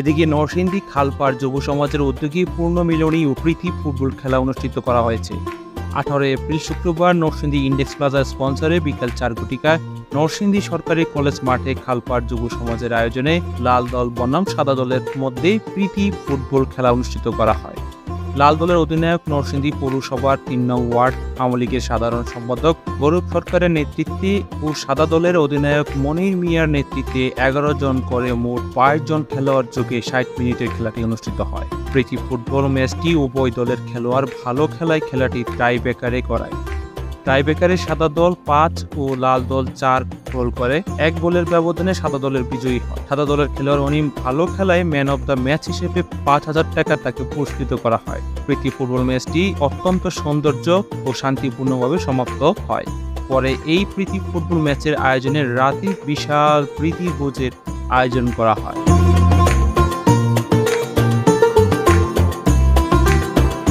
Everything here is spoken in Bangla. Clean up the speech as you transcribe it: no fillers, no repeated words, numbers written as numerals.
এদিকে নরসিংদী খালপাড় যুব সমাজের উদ্যোগে পূর্ণমিলনী ও প্রীতি ফুটবল খেলা অনুষ্ঠিত করা হয়েছে। 18 এপ্রিল শুক্রবার নরসিংদী ইন্ডেক্স প্লাজার স্পন্সরে বিকাল 4 ঘটিকায় নরসিংদী সরকারি কলেজ মাঠে খালপাড় যুব সমাজের আয়োজনে লাল দল বনাম সাদা দলের মধ্যে প্রীতি ফুটবল খেলা অনুষ্ঠিত করা হয়। লাল দলের অধিনায়ক নরসিংদী পৌরসভার 3 নং ওয়ার্ড আওয়ামী লীগের সাধারণ সম্পাদক গৌরব সরকারের নেতৃত্বে ও সাদা দলের অধিনায়ক মনির মিয়ার নেতৃত্বে 11 জন করে মোট 22 জন খেলোয়াড় যোগে 60 মিনিটের খেলাটি অনুষ্ঠিত হয়। প্রীতি ফুটবল ম্যাচটি উভয় দলের খেলোয়াড় ভালো খেলায় খেলাটি টাই ব্রেকারে করায়। টাই ব্রেকারে সাদা দল 5 ও লাল দল 4 গোল করে 1 গোলের ব্যবধানে সাদা দলের বিজয়ী হয়। সাদা দলের খেলোয়াড় অনিম ভালো খেলায় ম্যান অব দ্য ম্যাচ হিসেবে 5000 টাকা তাকে পুরস্কৃত করা হয়। প্রীতি ফুটবল ম্যাচটি অত্যন্ত সৌন্দর্য ও শান্তিপূর্ণভাবে সমাপ্ত হয়। পরে এই প্রীতি ফুটবল ম্যাচের আয়োজনে রাতে বিশাল প্রীতি ভোজের আয়োজন করা হয়।